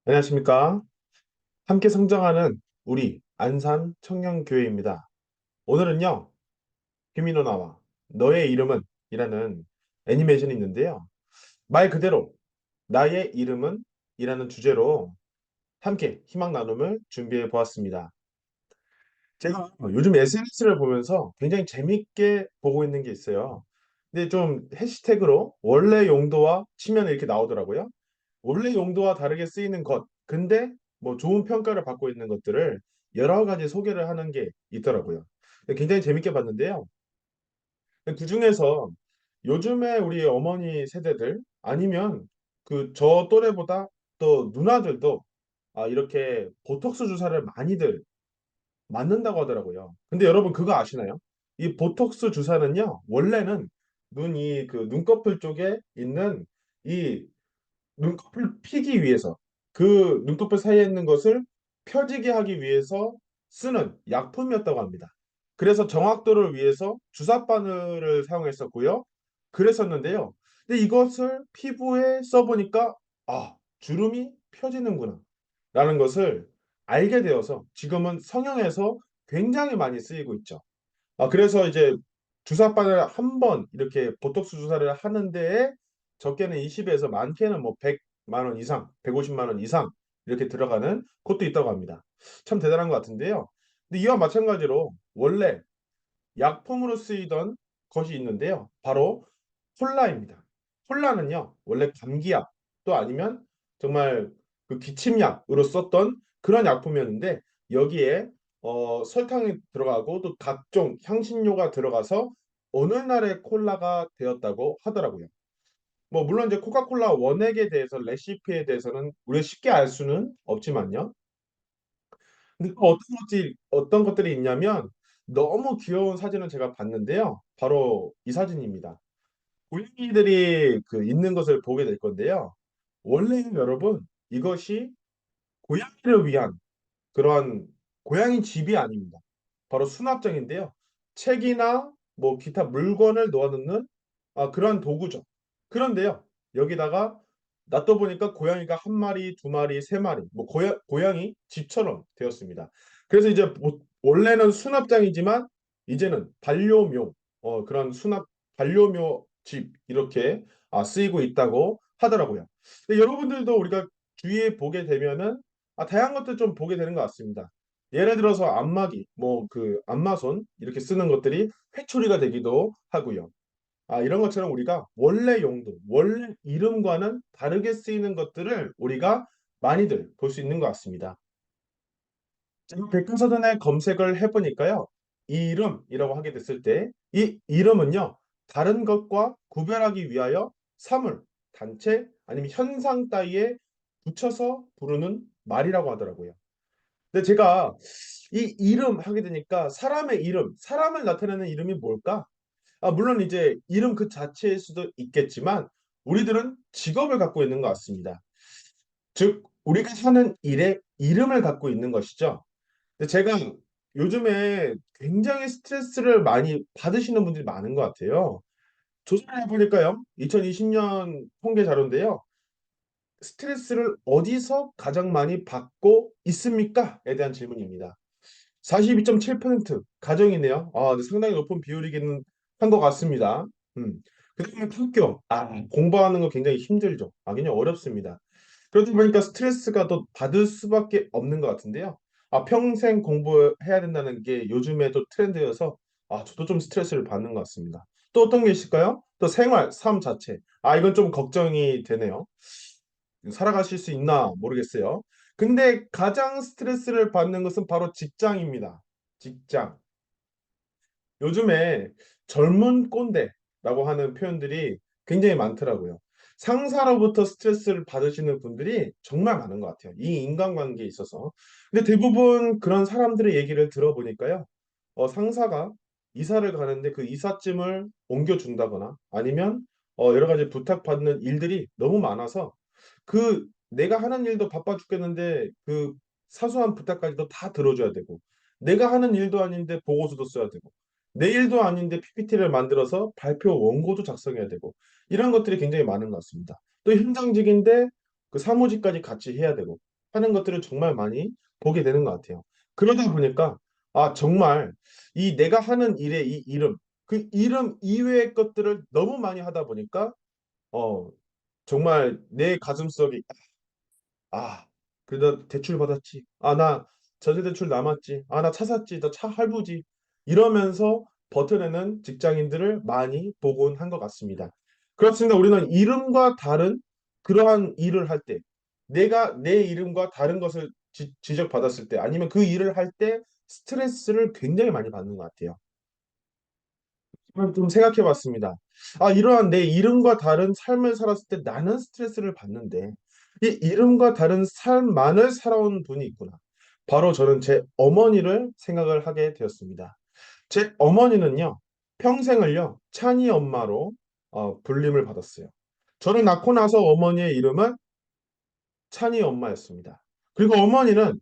안녕하십니까. 함께 성장하는 우리 안산 청년교회입니다. 오늘은요, 김민호 나와 너의 이름은 이라는 애니메이션이 있는데요. 말 그대로 나의 이름은 이라는 주제로 함께 희망 나눔을 준비해 보았습니다. 제가 요즘 SNS를 보면서 굉장히 재밌게 보고 있는 게 있어요. 근데 좀 해시태그로 원래 용도와 치면 이렇게 나오더라고요. 원래 용도와 다르게 쓰이는 것, 근데 뭐 좋은 평가를 받고 있는 것들을 여러 가지 소개를 하는 게 있더라고요. 굉장히 재밌게 봤는데요. 그중에서 요즘에 우리 어머니 세대들 아니면 그 저 또래보다 또 누나들도 이렇게 보톡스 주사를 많이들 맞는다고 하더라고요. 근데 여러분 그거 아시나요? 이 보톡스 주사는요, 원래는 눈이 그 눈꺼풀 쪽에 있는 이 눈꺼풀 피기 위해서 그 눈꺼풀 사이에 있는 것을 펴지게 하기 위해서 쓰는 약품이었다고 합니다. 그래서 정확도를 위해서 주사 바늘을 사용했었고요. 그랬었는데요. 근데 이것을 피부에 써보니까 주름이 펴지는구나 라는 것을 알게 되어서 지금은 성형에서 굉장히 많이 쓰이고 있죠. 그래서 이제 주사바늘 한 번 이렇게 보톡스 주사를 하는 데에 적게는 20에서 많게는 뭐 100만 원 이상, 150만 원 이상 이렇게 들어가는 곳도 있다고 합니다. 참 대단한 것 같은데요. 근데 이와 마찬가지로 원래 약품으로 쓰이던 것이 있는데요. 바로 콜라입니다. 콜라는요, 원래 감기약 또 아니면 정말 그 기침약으로 썼던 그런 약품이었는데 여기에 설탕이 들어가고 또 각종 향신료가 들어가서 오늘날의 콜라가 되었다고 하더라고요. 뭐 물론 이제 코카콜라 원액에 대해서 레시피에 대해서는 우리가 쉽게 알 수는 없지만요. 근데 또 어떤 것들이 있냐면 너무 귀여운 사진을 제가 봤는데요. 바로 이 사진입니다. 고양이들이 그 있는 것을 보게 될 건데요. 원래는 여러분 이것이 고양이를 위한 그러한 고양이 집이 아닙니다. 바로 수납장인데요. 책이나 뭐 기타 물건을 놓아놓는 그러한 도구죠. 그런데요. 여기다가 놔둬보니까 고양이가 한 마리, 두 마리, 세 마리, 뭐 고양이 집처럼 되었습니다. 그래서 이제 원래는 수납장이지만 이제는 반려묘, 그런 반려묘 집 이렇게 쓰이고 있다고 하더라고요. 근데 여러분들도 우리가 주위에 보게 되면은 다양한 것들 좀 보게 되는 것 같습니다. 예를 들어서 안마기, 뭐 그 안마손 이렇게 쓰는 것들이 회초리가 되기도 하고요. 이런 것처럼 우리가 원래 용도, 원래 이름과는 다르게 쓰이는 것들을 우리가 많이들 볼 수 있는 것 같습니다. 제가 백과사전에 검색을 해보니까요. 이 이름이라고 하게 됐을 때, 이 이름은요, 다른 것과 구별하기 위하여 사물, 단체, 아니면 현상 따위에 붙여서 부르는 말이라고 하더라고요. 근데 제가 이 이름 하게 되니까 사람의 이름, 사람을 나타내는 이름이 뭘까? 물론 이제 이름 그 자체일 수도 있겠지만 우리들은 직업을 갖고 있는 것 같습니다. 즉, 우리가 하는 일에 이름을 갖고 있는 것이죠. 근데 제가 요즘에 굉장히 스트레스를 많이 받으시는 분들이 많은 것 같아요. 조사를 해보니까요. 2020년 통계 자료인데요. 스트레스를 어디서 가장 많이 받고 있습니까? 에 대한 질문입니다. 42.7% 가정이네요. 근데 상당히 높은 비율이기는 한 것 같습니다. 음. 그다음에 학교. 공부하는 거 굉장히 힘들죠. 굉장히 어렵습니다. 그러다 보니까 스트레스가 더 받을 수밖에 없는 것 같은데요. 평생 공부해야 된다는 게 요즘에 또 트렌드여서 저도 좀 스트레스를 받는 것 같습니다. 또 어떤 게 있을까요? 또 생활, 삶 자체. 이건 좀 걱정이 되네요. 살아가실 수 있나 모르겠어요. 근데 가장 스트레스를 받는 것은 바로 직장입니다. 직장. 요즘에 젊은 꼰대라고 하는 표현들이 굉장히 많더라고요. 상사로부터 스트레스를 받으시는 분들이 정말 많은 것 같아요. 이 인간관계에 있어서. 근데 대부분 그런 사람들의 얘기를 들어보니까요. 상사가 이사를 가는데 그 이삿짐을 옮겨준다거나 아니면 여러 가지 부탁받는 일들이 너무 많아서 그 내가 하는 일도 바빠 죽겠는데 그 사소한 부탁까지도 다 들어줘야 되고 내가 하는 일도 아닌데 보고서도 써야 되고 내 일도 아닌데 PPT를 만들어서 발표 원고도 작성해야 되고 이런 것들이 굉장히 많은 것 같습니다. 또 현장직인데 그 사무직까지 같이 해야 되고 하는 것들을 정말 많이 보게 되는 것 같아요. 그러다 보니까 아 정말 이 내가 하는 일의 이 이름 그 이름 이외의 것들을 너무 많이 하다 보니까 어 정말 내 가슴속이 그래도 대출 받았지. 나 전세대출 남았지. 나 차 샀지. 나 차 할부지. 이러면서 버텨내는 직장인들을 많이 보곤 한 것 같습니다. 그렇습니다. 우리는 이름과 다른 그러한 일을 할 때, 내가 내 이름과 다른 것을 지적받았을 때, 아니면 그 일을 할 때 스트레스를 굉장히 많이 받는 것 같아요. 한번 좀 생각해 봤습니다. 이러한 내 이름과 다른 삶을 살았을 때 나는 스트레스를 받는데, 이 이름과 다른 삶만을 살아온 분이 있구나. 바로 저는 제 어머니를 생각을 하게 되었습니다. 제 어머니는요, 평생을요, 찬이 엄마로 불림을 받았어요. 저를 낳고 나서 어머니의 이름은 찬이 엄마였습니다. 그리고 어머니는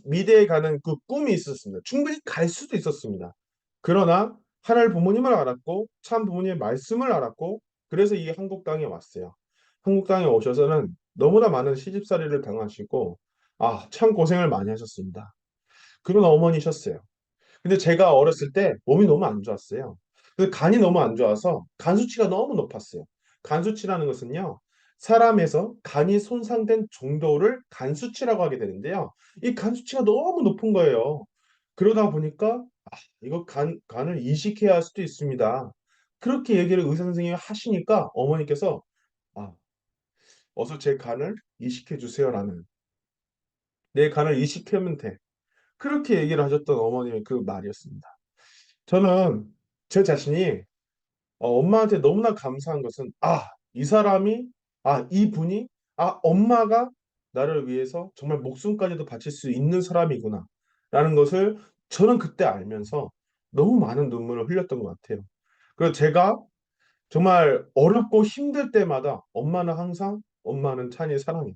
미대에 가는 그 꿈이 있었습니다. 충분히 갈 수도 있었습니다. 그러나 하나님 부모님을 알았고 참 부모님의 말씀을 알았고 그래서 이 한국 땅에 왔어요. 한국 땅에 오셔서는 너무나 많은 시집살이를 당하시고 참 고생을 많이 하셨습니다. 그런 어머니셨어요. 근데 제가 어렸을 때 몸이 너무 안 좋았어요. 그 간이 너무 안 좋아서 간 수치가 너무 높았어요. 간 수치라는 것은요, 사람에서 간이 손상된 정도를 간 수치라고 하게 되는데요. 이 간 수치가 너무 높은 거예요. 그러다 보니까 이거 간을 이식해야 할 수도 있습니다. 그렇게 얘기를 의사 선생님이 하시니까 어머니께서 아, 어서 제 간을 이식해 주세요라는 내 간을 이식하면 돼. 그렇게 얘기를 하셨던 어머님의 그 말이었습니다. 저는 제 자신이 엄마한테 너무나 감사한 것은 이 사람이 이분이 엄마가 나를 위해서 정말 목숨까지도 바칠 수 있는 사람이구나 라는 것을 저는 그때 알면서 너무 많은 눈물을 흘렸던 것 같아요. 그래서 제가 정말 어렵고 힘들 때마다 엄마는 항상 엄마는 찬이 사랑해.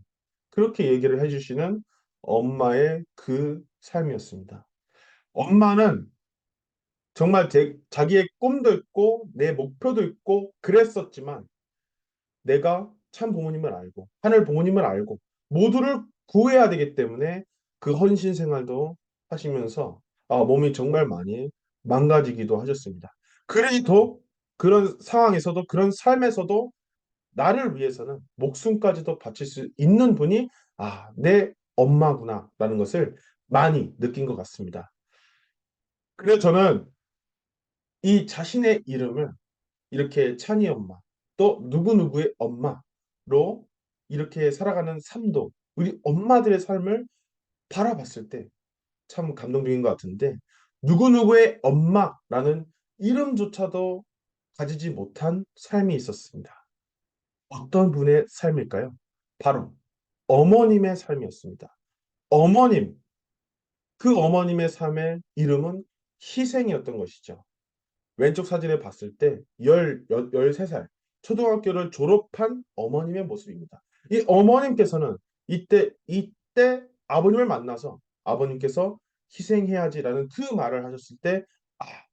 그렇게 얘기를 해주시는 엄마의 그 삶이었습니다. 엄마는 정말 자기의 꿈도 있고 내 목표도 있고 그랬었지만 내가 참 부모님을 알고 하늘 부모님을 알고 모두를 구해야 되기 때문에 그 헌신 생활도 하시면서 몸이 정말 많이 망가지기도 하셨습니다. 그래도 그런 상황에서도 그런 삶에서도 나를 위해서는 목숨까지도 바칠 수 있는 분이 내 엄마구나라는 것을 많이 느낀 것 같습니다. 그래서 저는 이 자신의 이름을 이렇게 찬이 엄마, 또 누구누구의 엄마로 이렇게 살아가는 삶도 우리 엄마들의 삶을 바라봤을 때 참 감동적인 것 같은데 누구누구의 엄마라는 이름조차도 가지지 못한 삶이 있었습니다. 어떤 분의 삶일까요? 바로 어머님의 삶이었습니다. 어머님, 그 어머님의 삶의 이름은 희생이었던 것이죠. 왼쪽 사진을 봤을 때 13살 초등학교를 졸업한 어머님의 모습입니다. 이 어머님께서는 이때 아버님을 만나서 아버님께서 희생해야지라는 그 말을 하셨을 때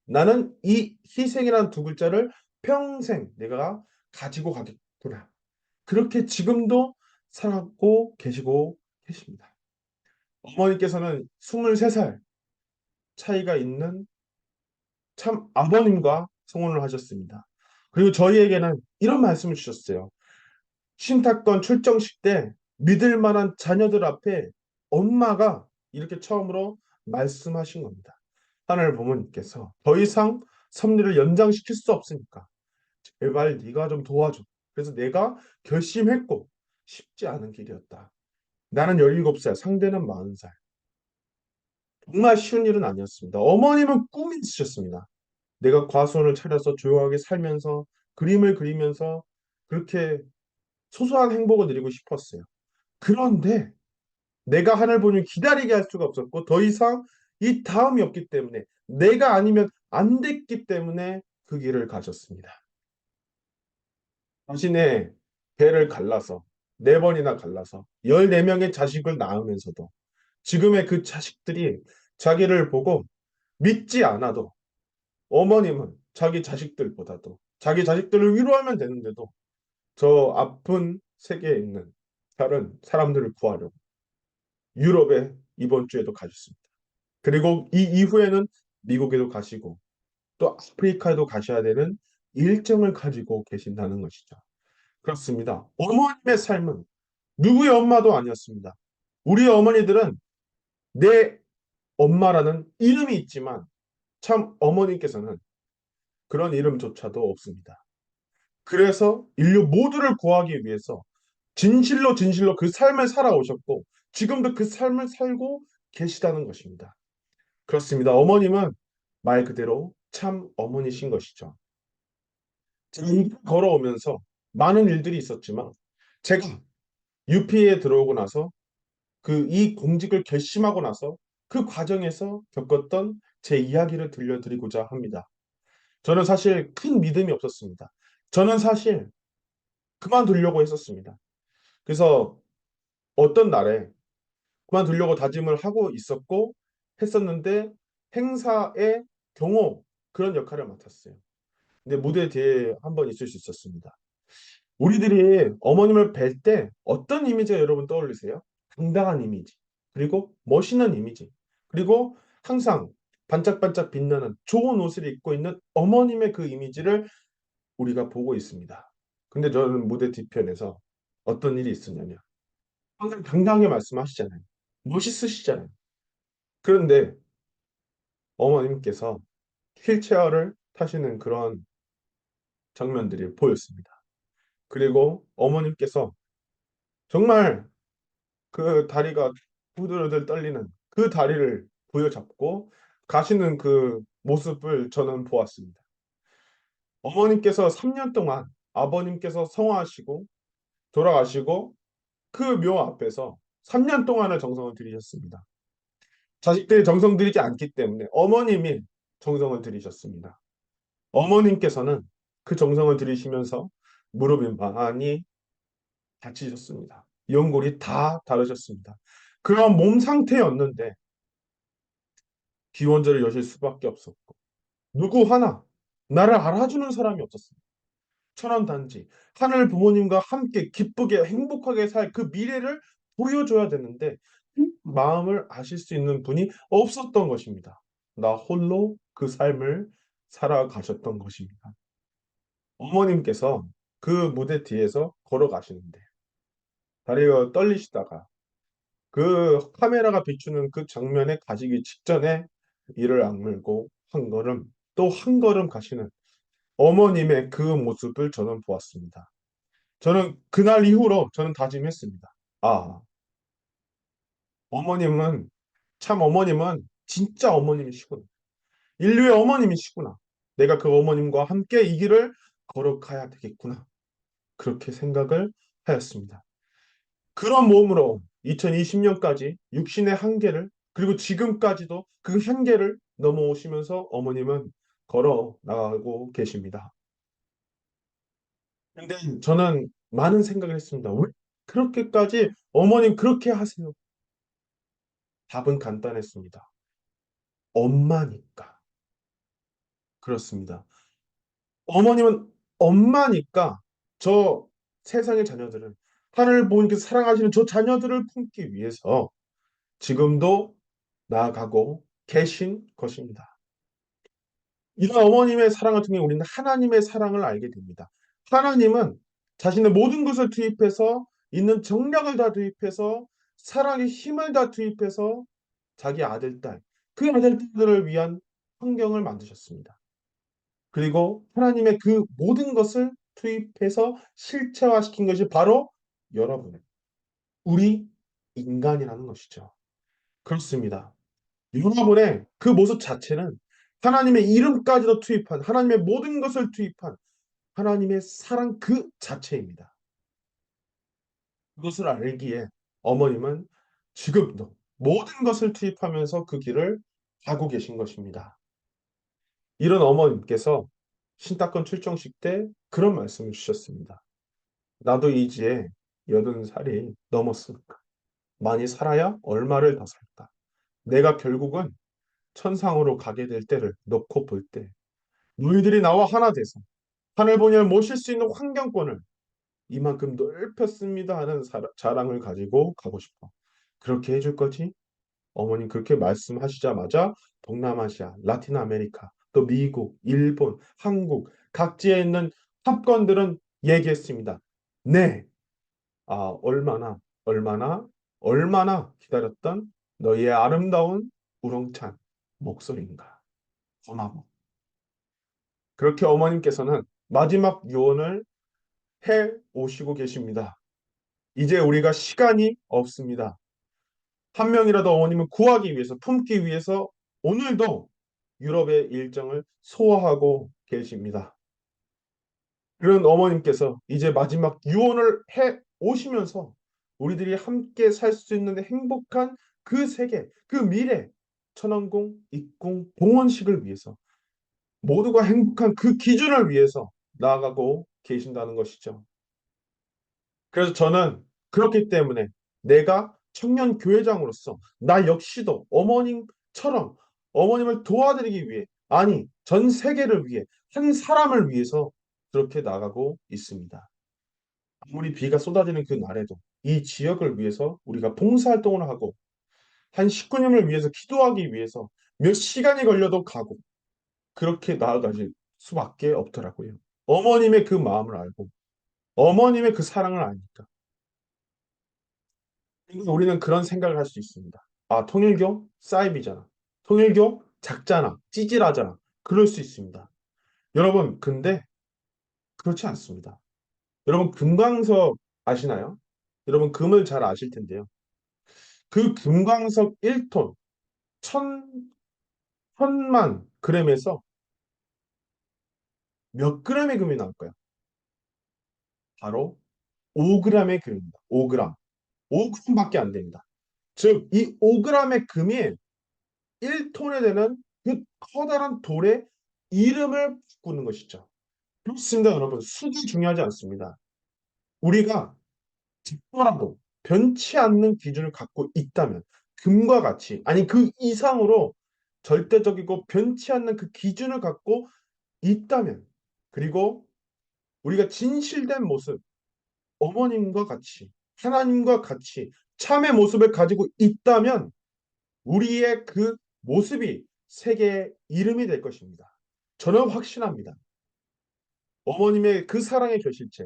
나는 이 희생이라는 두 글자를 평생 내가 가지고 가겠구나. 그렇게 지금도 살아고 계시고 계십니다. 어머니께서는 23살 차이가 있는 참 아버님과 성혼을 하셨습니다. 그리고 저희에게는 이런 말씀을 주셨어요. 신탁권 출정식 때 믿을 만한 자녀들 앞에 엄마가 이렇게 처음으로 말씀하신 겁니다. 하늘 부모님께서 더 이상 섭리를 연장시킬 수 없으니까 제발 네가 좀 도와줘. 그래서 내가 결심했고 쉽지 않은 길이었다. 나는 17살, 상대는 40살. 정말 쉬운 일은 아니었습니다. 어머님은 꿈이 있으셨습니다. 내가 과수원을 차려서 조용하게 살면서 그림을 그리면서 그렇게 소소한 행복을 누리고 싶었어요. 그런데 내가 하늘 보니 기다리게 할 수가 없었고 더 이상 이 다음이 없기 때문에 내가 아니면 안 됐기 때문에 그 길을 가졌습니다. 자신의 배를 갈라서 4번이나 갈라서 14명의 자식을 낳으면서도 지금의 그 자식들이 자기를 보고 믿지 않아도 어머님은 자기 자식들보다도 자기 자식들을 위로하면 되는데도 저 아픈 세계에 있는 다른 사람들을 구하려고 유럽에 이번 주에도 가셨습니다. 그리고 이 이후에는 미국에도 가시고 또 아프리카에도 가셔야 되는 일정을 가지고 계신다는 것이죠. 그렇습니다. 어머님의 삶은 누구의 엄마도 아니었습니다. 우리 어머니들은 내 엄마라는 이름이 있지만 참 어머니께서는 그런 이름조차도 없습니다. 그래서 인류 모두를 구하기 위해서 진실로 진실로 그 삶을 살아오셨고 지금도 그 삶을 살고 계시다는 것입니다. 그렇습니다. 어머님은 말 그대로 참 어머니신 것이죠. 제가 이 길을 걸어오면서 많은 일들이 있었지만 제가 UP에 들어오고 나서 그 이 공직을 결심하고 나서 그 과정에서 겪었던 제 이야기를 들려드리고자 합니다. 저는 사실 큰 믿음이 없었습니다. 저는 사실 그만두려고 했었습니다. 그래서 어떤 날에 그만두려고 다짐을 하고 있었고 했었는데 행사의 경호 그런 역할을 맡았어요. 근데 무대 뒤에 한번 있을 수 있었습니다. 우리들이 어머님을 뵐 때 어떤 이미지가 여러분 떠올리세요? 당당한 이미지, 그리고 멋있는 이미지, 그리고 항상 반짝반짝 빛나는 좋은 옷을 입고 있는 어머님의 그 이미지를 우리가 보고 있습니다. 근데 저는 무대 뒤편에서 어떤 일이 있었냐면 항상 당당하게 말씀하시잖아요. 멋있으시잖아요. 그런데 어머님께서 휠체어를 타시는 그런 장면들이 보였습니다. 그리고 어머님께서 정말 그 다리가 후들후들 떨리는 그 다리를 부여잡고 가시는 그 모습을 저는 보았습니다. 어머님께서 3년 동안 아버님께서 성화하시고 돌아가시고 그 묘 앞에서 3년 동안의 정성을 들이셨습니다. 자식들이 정성 들이지 않기 때문에 어머님이 정성을 들이셨습니다. 어머님께서는 그 정성을 들이시면서 무릎이 많이 다치셨습니다. 연골이 다 다르셨습니다. 그런 몸 상태였는데 기원절을 여실 수밖에 없었고 누구 하나 나를 알아주는 사람이 없었습니다. 천안단지 하늘 부모님과 함께 기쁘게 행복하게 살 그 미래를 보여줘야 되는데 그 마음을 아실 수 있는 분이 없었던 것입니다. 나 홀로 그 삶을 살아가셨던 것입니다. 어머님께서 그 무대 뒤에서 걸어가시는데 다리가 떨리시다가 그 카메라가 비추는 그 장면에 가시기 직전에 이를 악물고 한 걸음 또 한 걸음 가시는 어머님의 그 모습을 저는 보았습니다. 저는 그날 이후로 저는 다짐했습니다. 아, 어머님은 참 어머님은 진짜 어머님이시구나. 인류의 어머님이시구나. 내가 그 어머님과 함께 이 길을 걸어가야 되겠구나. 그렇게 생각을 하였습니다. 그런 몸으로 2020년까지 육신의 한계를 그리고 지금까지도 그 한계를 넘어오시면서 어머님은 걸어 나가고 계십니다. 근데 저는 많은 생각을 했습니다. 왜 그렇게까지 어머님 그렇게 하세요? 답은 간단했습니다. 엄마니까. 그렇습니다. 어머님은 엄마니까 저 세상의 자녀들을 하늘 부모님께서 사랑하시는 저 자녀들을 품기 위해서 지금도 나아가고 계신 것입니다. 이런 어머님의 사랑을 통해 우리는 하나님의 사랑을 알게 됩니다. 하나님은 자신의 모든 것을 투입해서 있는 정력을 다 투입해서 사랑의 힘을 다 투입해서 자기 아들, 딸, 그 아들, 딸들을 위한 환경을 만드셨습니다. 그리고 하나님의 그 모든 것을 투입해서 실체화시킨 것이 바로 여러분, 우리 인간이라는 것이죠. 그렇습니다. 여러분의 그 모습 자체는 하나님의 이름까지도 투입한 하나님의 모든 것을 투입한 하나님의 사랑 그 자체입니다. 그것을 알기에 어머님은 지금도 모든 것을 투입하면서 그 길을 가고 계신 것입니다. 이런 어머님께서 신탁권 출정식 때 그런 말씀을 주셨습니다. 나도 이제 80살이 넘었으니까 많이 살아야 얼마를 더 살까? 내가 결국은 천상으로 가게 될 때를 놓고 볼 때 너희들이 나와 하나 돼서 하늘 본연을 모실 수 있는 환경권을 이만큼 넓혔습니다 하는 자랑을 가지고 가고 싶어. 그렇게 해줄 거지? 어머님 그렇게 말씀하시자마자 동남아시아, 라틴 아메리카, 또 미국, 일본, 한국 각지에 있는 탑건들은 얘기했습니다. 네. 얼마나, 얼마나, 얼마나 기다렸던 너희의 아름다운 우렁찬 목소리인가. 고마워. 그렇게 어머님께서는 마지막 유언을 해 오시고 계십니다. 이제 우리가 시간이 없습니다. 한 명이라도 어머님을 구하기 위해서, 품기 위해서 오늘도 유럽의 일정을 소화하고 계십니다. 그런 어머님께서 이제 마지막 유언을 해 오시면서 우리들이 함께 살 수 있는 행복한 그 세계, 그 미래, 천왕궁, 입궁, 봉헌식을 위해서 모두가 행복한 그 기준을 위해서 나아가고 계신다는 것이죠. 그래서 저는 그렇기 때문에 내가 청년 교회장으로서 나 역시도 어머님처럼 어머님을 도와드리기 위해, 아니, 전 세계를 위해, 한 사람을 위해서 그렇게 나가고 있습니다. 아무리 비가 쏟아지는 그 날에도 이 지역을 위해서 우리가 봉사활동을 하고 한 식구님을 위해서 기도하기 위해서 몇 시간이 걸려도 가고 그렇게 나아가실 수밖에 없더라고요. 어머님의 그 마음을 알고 어머님의 그 사랑을 아니까. 그러니까 우리는 그런 생각을 할 수 있습니다. 통일교 사이비잖아. 통일교 작잖아. 찌질하잖아. 그럴 수 있습니다. 여러분, 근데 그렇지 않습니다. 여러분, 금광석 아시나요? 여러분, 금을 잘 아실 텐데요. 그 금광석 1톤, 천만 그램에서 몇 그램의 금이 나올까요? 바로 5g의 금입니다. 5g. 5g밖에 안 됩니다. 즉, 이 5g의 금이 1톤에 되는 그 커다란 돌에 이름을 바꾸는 것이죠. 그렇습니다, 여러분. 수도 중요하지 않습니다. 우리가 특별하도 변치 않는 기준을 갖고 있다면 금과 같이 아니 그 이상으로 절대적이고 변치 않는 그 기준을 갖고 있다면 그리고 우리가 진실된 모습 어머님과 같이 하나님과 같이 참의 모습을 가지고 있다면 우리의 그 모습이 세계의 이름이 될 것입니다. 저는 확신합니다. 어머님의 그 사랑의 결실체,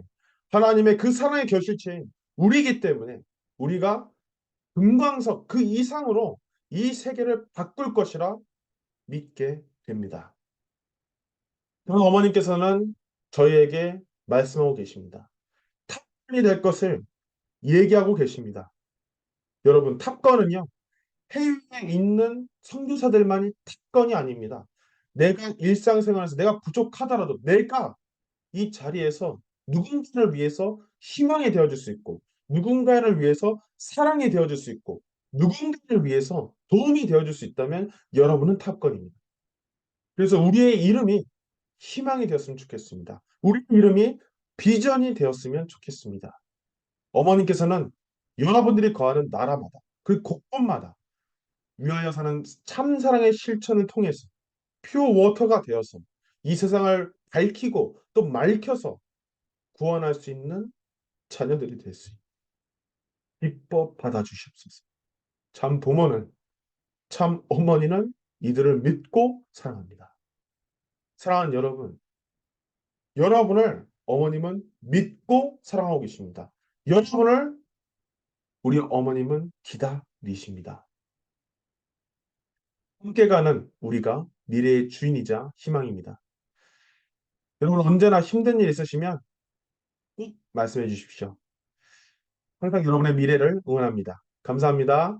하나님의 그 사랑의 결실체인 우리이기 때문에 우리가 금광석 그 이상으로 이 세계를 바꿀 것이라 믿게 됩니다. 그럼 어머님께서는 저희에게 말씀하고 계십니다. 탑건이 될 것을 얘기하고 계십니다. 여러분, 탑건은요, 해외에 있는 선교사들만이 탑건이 아닙니다. 내가 일상생활에서 내가 부족하더라도 내가 이 자리에서 누군가를 위해서 희망이 되어줄 수 있고, 누군가를 위해서 사랑이 되어줄 수 있고, 누군가를 위해서 도움이 되어줄 수 있다면 여러분은 탑건입니다. 그래서 우리의 이름이 희망이 되었으면 좋겠습니다. 우리 이름이 비전이 되었으면 좋겠습니다. 어머님께서는 여러분들이 거하는 나라마다, 그 곳곳마다 위하여 사는 참사랑의 실천을 통해서 퓨어 워터가 되어서 이 세상을 밝히고 또 맑혀서 구원할 수 있는 자녀들이 될 수 있게 기뻐 받아주시옵소서. 참 부모는, 참 어머니는 이들을 믿고 사랑합니다. 사랑하는 여러분, 여러분을 어머님은 믿고 사랑하고 계십니다. 여러분을 우리 어머님은 기다리십니다. 함께 가는 우리가 미래의 주인이자 희망입니다. 여러분 언제나 힘든 일 있으시면 꼭 말씀해 주십시오. 항상 여러분의 미래를 응원합니다. 감사합니다.